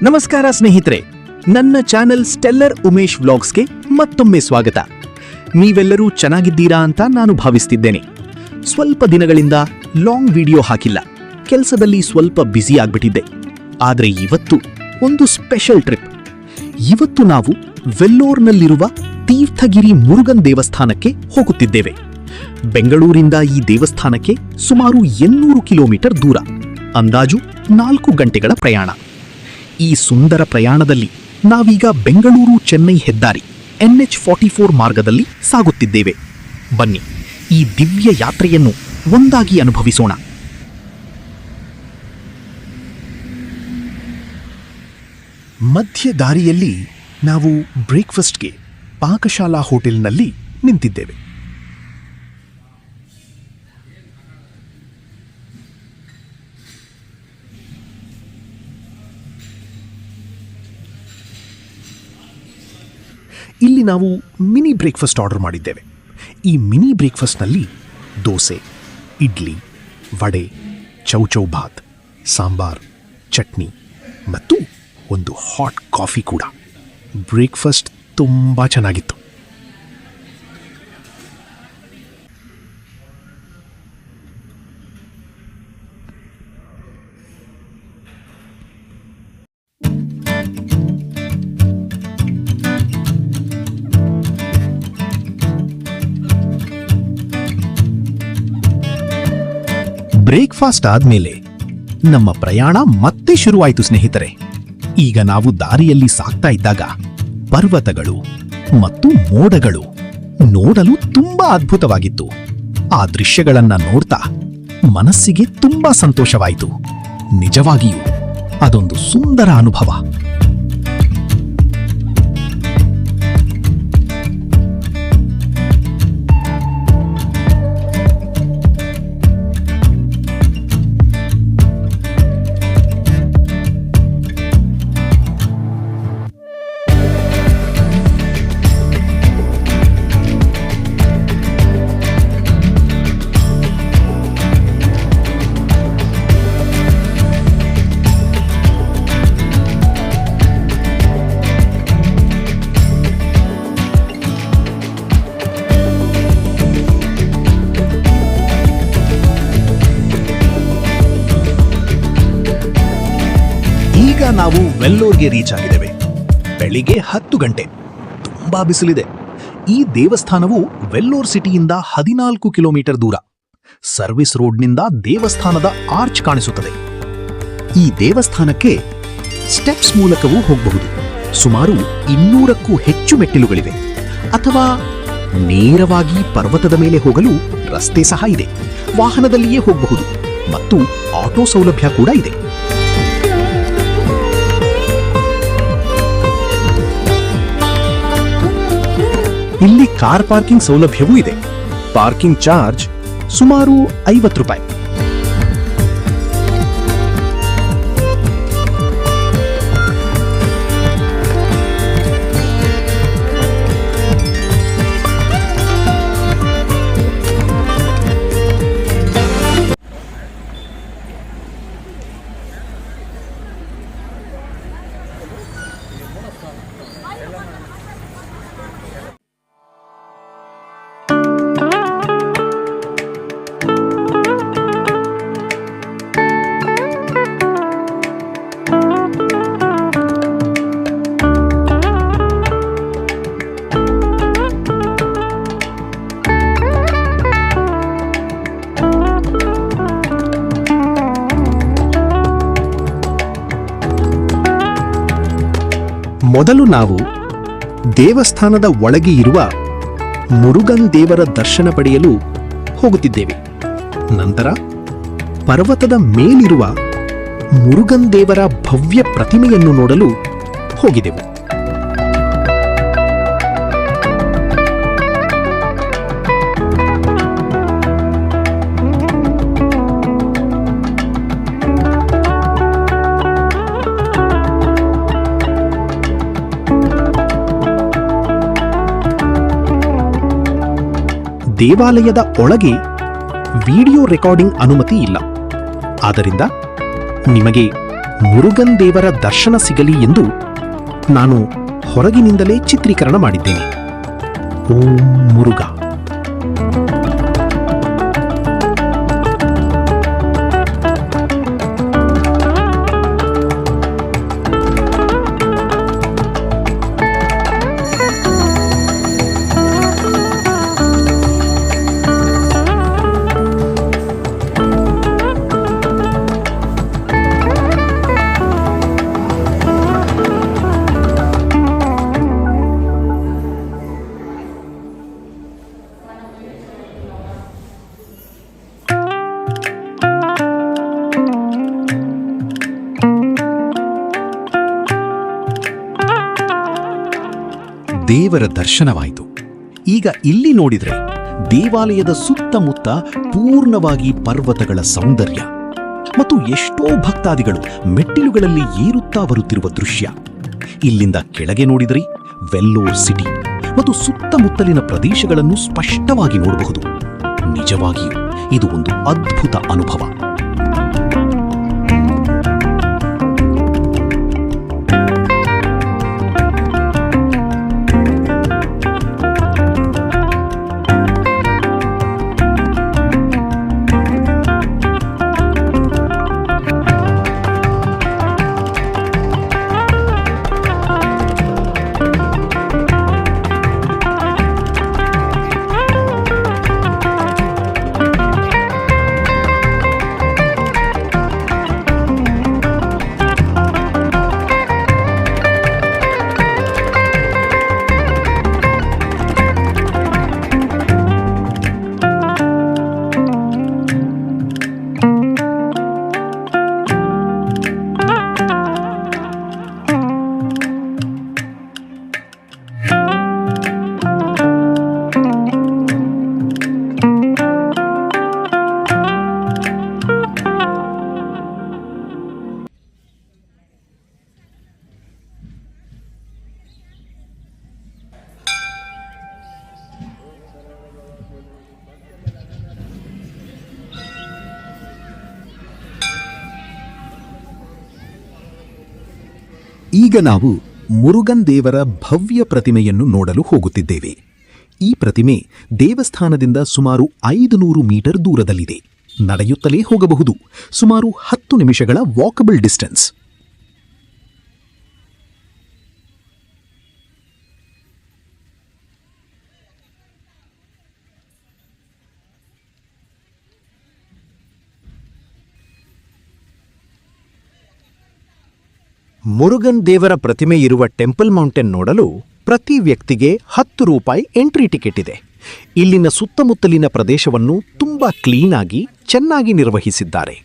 ನಮಸ್ಕಾರ ಸ್ನೇಹಿತರೆ, ನನ್ನ ಚಾನೆಲ್ ಸ್ಟೆಲ್ಲರ್ ಉಮೇಶ್ ವ್ಲಾಗ್ಸ್ಗೆ ಮತ್ತೊಮ್ಮೆ ಸ್ವಾಗತ. ನೀವೆಲ್ಲರೂ ಚೆನ್ನಾಗಿದ್ದೀರಾ ಅಂತ ನಾನು ಭಾವಿಸ್ತಿದ್ದೇನೆ. ಸ್ವಲ್ಪ ದಿನಗಳಿಂದ ಲಾಂಗ್ ವಿಡಿಯೋ ಹಾಕಿಲ್ಲ, ಕೆಲಸದಲ್ಲಿ ಸ್ವಲ್ಪ ಬ್ಯುಸಿ ಆಗ್ಬಿಟ್ಟಿದ್ದೆ. ಆದರೆ ಇವತ್ತು ಒಂದು ಸ್ಪೆಷಲ್ ಟ್ರಿಪ್. ಇವತ್ತು ನಾವು ವೆಲ್ಲೋರ್ನಲ್ಲಿರುವ ತೀರ್ಥಗಿರಿ ಮುರುಗನ್ ದೇವಸ್ಥಾನಕ್ಕೆ ಹೋಗುತ್ತಿದ್ದೇವೆ. ಬೆಂಗಳೂರಿಂದ ಈ ದೇವಸ್ಥಾನಕ್ಕೆ ಸುಮಾರು 800 ಕಿಲೋಮೀಟರ್ ದೂರ, ಅಂದಾಜು 4 ಗಂಟೆಗಳ ಪ್ರಯಾಣ. ಈ ಸುಂದರ ಪ್ರಯಾಣದಲ್ಲಿ ನಾವೀಗ ಬೆಂಗಳೂರು ಚೆನ್ನೈ ಹೆದ್ದಾರಿ NH44 ಮಾರ್ಗದಲ್ಲಿ ಸಾಗುತ್ತಿದ್ದೇವೆ. ಬನ್ನಿ, ಈ ದಿವ್ಯ ಯಾತ್ರೆಯನ್ನು ಒಂದಾಗಿ ಅನುಭವಿಸೋಣ. ಮಧ್ಯ ದಾರಿಯಲ್ಲಿ ನಾವು ಬ್ರೇಕ್ಫಾಸ್ಟ್ಗೆ ಪಾಕಶಾಲಾ ಹೋಟೆಲ್ನಲ್ಲಿ ನಿಂತಿದ್ದೇವೆ. ಇಲ್ಲಿ ನಾವು ಮಿನಿ ಬ್ರೇಕ್ಫಾಸ್ಟ್ ಆರ್ಡರ್ ಮಾಡಿದ್ದೇವೆ. ಈ ಮಿನಿ ಬ್ರೇಕ್ಫಾಸ್ಟ್ನಲ್ಲಿ ದೋಸೆ, ಇಡ್ಲಿ, ವಡೆ, ಚೌಚೌ ಭಾತ್, ಸಾಂಬಾರ್, ಚಟ್ನಿ ಮತ್ತು ಒಂದು ಹಾಟ್ ಕಾಫಿ ಕೂಡ. ಬ್ರೇಕ್ಫಾಸ್ಟ್ ತುಂಬ ಚೆನ್ನಾಗಿತ್ತು. ಬ್ರೇಕ್ಫಾಸ್ಟ್ ಆದ್ಮೇಲೆ ನಮ್ಮ ಪ್ರಯಾಣ ಮತ್ತೆ ಶುರುವಾಯಿತು ಸ್ನೇಹಿತರೆ. ಈಗ ನಾವು ದಾರಿಯಲ್ಲಿ ಸಾಗ್ತಾ ಇದ್ದಾಗ ಪರ್ವತಗಳು ಮತ್ತು ಮೋಡಗಳು ನೋಡಲು ತುಂಬಾ ಅದ್ಭುತವಾಗಿತ್ತು. ಆ ದೃಶ್ಯಗಳನ್ನ ನೋಡ್ತಾ ಮನಸ್ಸಿಗೆ ತುಂಬಾ ಸಂತೋಷವಾಯಿತು. ನಿಜವಾಗಿಯೂ ಅದೊಂದು ಸುಂದರ ಅನುಭವ. ಈಗ ನಾವು ವೆಲ್ಲೋರ್ಗೆ ರೀಚ್ ಆಗಿದ್ದೇವೆ. ಬೆಳಿಗ್ಗೆ 10 ಗಂಟೆ. ತುಂಬಾ ಬಿಸಿಲಿದೆ. ಈ ದೇವಸ್ಥಾನವು ವೆಲ್ಲೋರ್ ಸಿಟಿಯಿಂದ 14 ಕಿಲೋಮೀಟರ್ ದೂರ. ಸರ್ವಿಸ್ ರೋಡ್ನಿಂದ ದೇವಸ್ಥಾನದ ಆರ್ಚ್ ಕಾಣಿಸುತ್ತದೆ. ಈ ದೇವಸ್ಥಾನಕ್ಕೆ ಸ್ಟೆಪ್ಸ್ ಮೂಲಕವೂ ಹೋಗಬಹುದು. ಸುಮಾರು 200ಕ್ಕೂ ಹೆಚ್ಚು ಮೆಟ್ಟಿಲುಗಳಿವೆ. ಅಥವಾ ನೇರವಾಗಿ ಪರ್ವತದ ಮೇಲೆ ಹೋಗಲು ರಸ್ತೆ ಸಹ ಇದೆ. ವಾಹನದಲ್ಲಿಯೇ ಹೋಗಬಹುದು ಮತ್ತು ಆಟೋ ಸೌಲಭ್ಯ ಕೂಡ ಇದೆ. ಇಲ್ಲಿ ಕಾರ್ ಪಾರ್ಕಿಂಗ್ ಸೌಲಭ್ಯವೂ ಇದೆ. ಪಾರ್ಕಿಂಗ್ ಚಾರ್ಜ್ ಸುಮಾರು 50 ರೂಪಾಯಿ. ಮೊದಲು ನಾವು ದೇವಸ್ಥಾನದ ಒಳಗೆ ಇರುವ ಮುರುಗನ್ ದೇವರ ದರ್ಶನ ಪಡೆಯಲು ಹೋಗುತ್ತಿದ್ದೇವೆ. ನಂತರ ಪರ್ವತದ ಮೇಲಿರುವ ಮುರುಗನ್ ದೇವರ ಭವ್ಯ ಪ್ರತಿಮೆಯನ್ನು ನೋಡಲು ಹೋಗಿದೆವು. ದೇವಾಲಯದ ಒಳಗೆ ವಿಡಿಯೋ ರೆಕಾರ್ಡಿಂಗ್ ಅನುಮತಿ ಇಲ್ಲ. ಆದ್ದರಿಂದ ನಿಮಗೆ ಮುರುಗನ್ ದೇವರ ದರ್ಶನ ಸಿಗಲಿ ಎಂದು ನಾನು ಹೊರಗಿನಿಂದಲೇ ಚಿತ್ರೀಕರಣ ಮಾಡಿದ್ದೇನೆ. ಓಂ ಮುರುಘಾ. ದೇವರ ದರ್ಶನವಾಯಿತು. ಈಗ ಇಲ್ಲಿ ನೋಡಿದ್ರೆ ದೇವಾಲಯದ ಸುತ್ತಮುತ್ತ ಪೂರ್ಣವಾಗಿ ಪರ್ವತಗಳ ಸೌಂದರ್ಯ ಮತ್ತು ಎಷ್ಟೋ ಭಕ್ತಾದಿಗಳು ಮೆಟ್ಟಿಲುಗಳಲ್ಲಿ ಏರುತ್ತಾ ಬರುತ್ತಿರುವ ದೃಶ್ಯ. ಇಲ್ಲಿಂದ ಕೆಳಗೆ ನೋಡಿದರೆ ವೆಲ್ಲೋರ್ ಸಿಟಿ ಮತ್ತು ಸುತ್ತಮುತ್ತಲಿನ ಪ್ರದೇಶಗಳನ್ನು ಸ್ಪಷ್ಟವಾಗಿ ನೋಡಬಹುದು. ನಿಜವಾಗಿಯೂ ಇದು ಒಂದು ಅದ್ಭುತ ಅನುಭವ. ಈಗ ನಾವು ಮುರುಗನ್ ದೇವರ ಭವ್ಯ ಪ್ರತಿಮೆಯನ್ನು ನೋಡಲು ಹೋಗುತ್ತಿದ್ದೇವೆ. ಈ ಪ್ರತಿಮೆ ದೇವಸ್ಥಾನದಿಂದ ಸುಮಾರು 500 ಮೀಟರ್ ದೂರದಲ್ಲಿದೆ. ನಡೆಯುತ್ತಲೇ ಹೋಗಬಹುದು. ಸುಮಾರು 10 ನಿಮಿಷಗಳ ವಾಕಬಲ್ ಡಿಸ್ಟೆನ್ಸ್. ಮುರುಗನ್ ದೇವರ ಪ್ರತಿಮೆ ಇರುವ ಟೆಂಪಲ್ ಮೌಂಟೇನ್ ನೋಡಲು ಪ್ರತಿ ವ್ಯಕ್ತಿಗೆ 10 ರೂಪಾಯಿ ಎಂಟ್ರಿ ಟಿಕೆಟ್ ಇದೆ. ಇಲ್ಲಿನ ಸುತ್ತಮುತ್ತಲಿನ ಪ್ರದೇಶವನ್ನು ತುಂಬಾ ಕ್ಲೀನ್ ಆಗಿ ಚೆನ್ನಾಗಿ ನಿರ್ವಹಿಸಿದ್ದಾರೆ.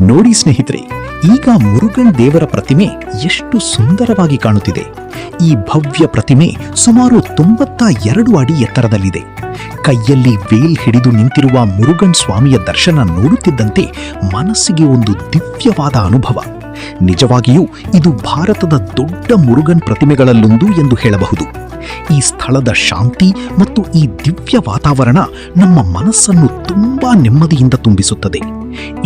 ನೋಡಿ ಸ್ನೇಹಿತರೆ, ಈಗ ಮುರುಗನ್ ದೇವರ ಪ್ರತಿಮೆ ಎಷ್ಟು ಸುಂದರವಾಗಿ ಕಾಣುತ್ತಿದೆ. ಈ ಭವ್ಯ ಪ್ರತಿಮೆ ಸುಮಾರು 92 ಅಡಿ ಎತ್ತರದಲ್ಲಿದೆ. ಕೈಯಲ್ಲಿ ವೇಲ್ ಹಿಡಿದು ನಿಂತಿರುವ ಮುರುಗನ್ ಸ್ವಾಮಿಯ ದರ್ಶನ ನೋಡುತ್ತಿದ್ದಂತೆ ಮನಸ್ಸಿಗೆ ಒಂದು ದಿವ್ಯವಾದ ಅನುಭವ. ನಿಜವಾಗಿಯೂ ಇದು ಭಾರತದ ದೊಡ್ಡ ಮುರುಗನ್ ಪ್ರತಿಮೆಗಳಲ್ಲೊಂದು ಎಂದು ಹೇಳಬಹುದು. ಈ ಸ್ಥಳದ ಶಾಂತಿ ಮತ್ತು ಈ ದಿವ್ಯ ವಾತಾವರಣ ನಮ್ಮ ಮನಸ್ಸನ್ನು ತುಂಬಾ ನೆಮ್ಮದಿಯಿಂದ ತುಂಬಿಸುತ್ತದೆ.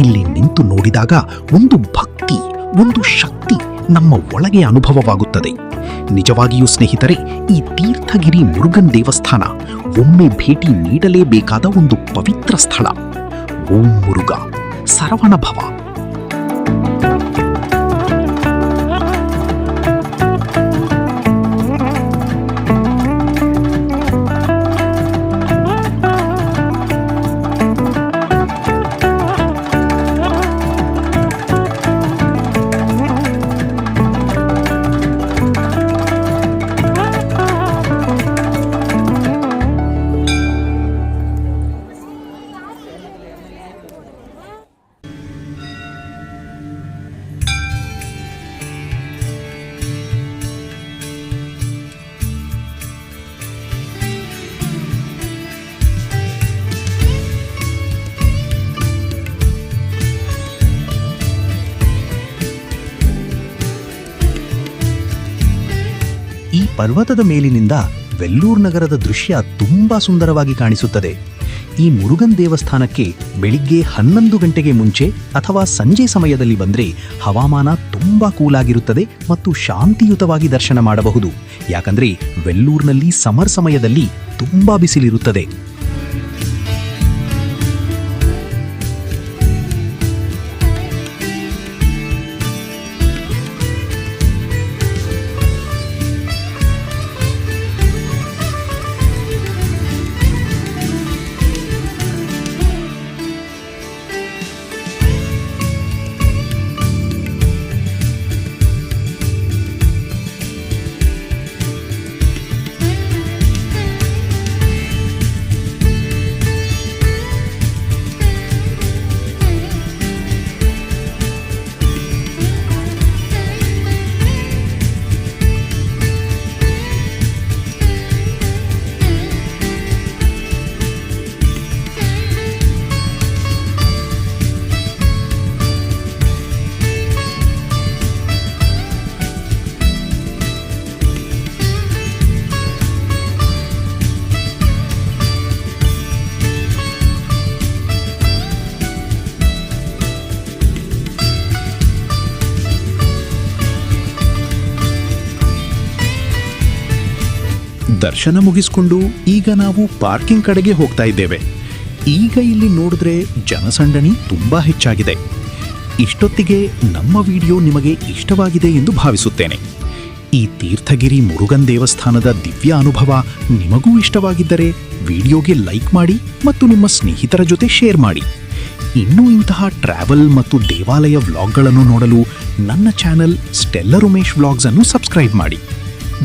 ಇಲ್ಲಿ ನಿಂತು ನೋಡಿದಾಗ ಒಂದು ಭಕ್ತಿ, ಒಂದು ಶಕ್ತಿ ನಮ್ಮ ಒಳಗೆ ಅನುಭವವಾಗುತ್ತದೆ. ನಿಜವಾಗಿಯೂ ಸ್ನೇಹಿತರೆ, ಈ ತೀರ್ಥಗಿರಿ ಮುರುಗನ್ ದೇವಸ್ಥಾನ ಒಮ್ಮೆ ಭೇಟಿ ನೀಡಲೇಬೇಕಾದ ಒಂದು ಪವಿತ್ರ ಸ್ಥಳ. ಓಂ ಮುರುಘಾ, ಸರವಣ ಭವ. ಈ ಪರ್ವತದ ಮೇಲಿನಿಂದ ವೆಲ್ಲೂರ್ ನಗರದ ದೃಶ್ಯ ತುಂಬಾ ಸುಂದರವಾಗಿ ಕಾಣಿಸುತ್ತದೆ. ಈ ಮುರುಗನ್ ದೇವಸ್ಥಾನಕ್ಕೆ ಬೆಳಿಗ್ಗೆ 11 ಗಂಟೆಗೆ ಮುಂಚೆ ಅಥವಾ ಸಂಜೆ ಸಮಯದಲ್ಲಿ ಬಂದರೆ ಹವಾಮಾನ ತುಂಬಾ ಕೂಲಾಗಿರುತ್ತದೆ ಮತ್ತು ಶಾಂತಿಯುತವಾಗಿ ದರ್ಶನ ಮಾಡಬಹುದು. ಯಾಕಂದ್ರೆ ವೆಲ್ಲೂರ್ನಲ್ಲಿ ಸಮರ್ ಸಮಯದಲ್ಲಿ ತುಂಬಾ ಬಿಸಿಲಿರುತ್ತದೆ. ದರ್ಶನ ಮುಗಿಸಿಕೊಂಡು ಈಗ ನಾವು ಪಾರ್ಕಿಂಗ್ ಕಡೆಗೆ ಹೋಗ್ತಾ ಇದ್ದೇವೆ. ಈಗ ಇಲ್ಲಿ ನೋಡಿದ್ರೆ ಜನಸಂದಣಿ ತುಂಬಾ ಹೆಚ್ಚಾಗಿದೆ. ಇಷ್ಟೊತ್ತಿಗೆ ನಮ್ಮ ವಿಡಿಯೋ ನಿಮಗೆ ಇಷ್ಟವಾಗಿದೆ ಎಂದು ಭಾವಿಸುತ್ತೇನೆ. ಈ ತೀರ್ಥಗಿರಿ ಮುರುಗನ್ ದೇವಸ್ಥಾನದ ದಿವ್ಯ ಅನುಭವ ನಿಮಗೂ ಇಷ್ಟವಾಗಿದ್ದರೆ ವಿಡಿಯೋಗೆ ಲೈಕ್ ಮಾಡಿ ಮತ್ತು ನಿಮ್ಮ ಸ್ನೇಹಿತರ ಜೊತೆ ಶೇರ್ ಮಾಡಿ. ಇನ್ನೂ ಇಂತಹ ಟ್ರಾವೆಲ್ ಮತ್ತು ದೇವಾಲಯ ವ್ಲಾಗ್ಗಳನ್ನು ನೋಡಲು ನನ್ನ ಚಾನೆಲ್ ಸ್ಟೆಲ್ಲರ್ ಉಮೇಶ್ ವ್ಲಾಗ್ಸ್ ಅನ್ನು ಸಬ್ಸ್ಕ್ರೈಬ್ ಮಾಡಿ.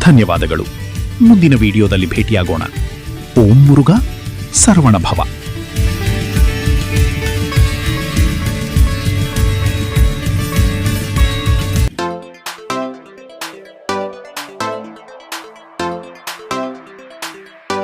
ಧನ್ಯವಾದಗಳು. ಮುಂದಿನ ವಿಡಿಯೋದಲ್ಲಿ ಭೇಟಿಯಾಗೋಣ. ಓಂ ಮುರುಘಾ, ಸರವಣ ಭವ.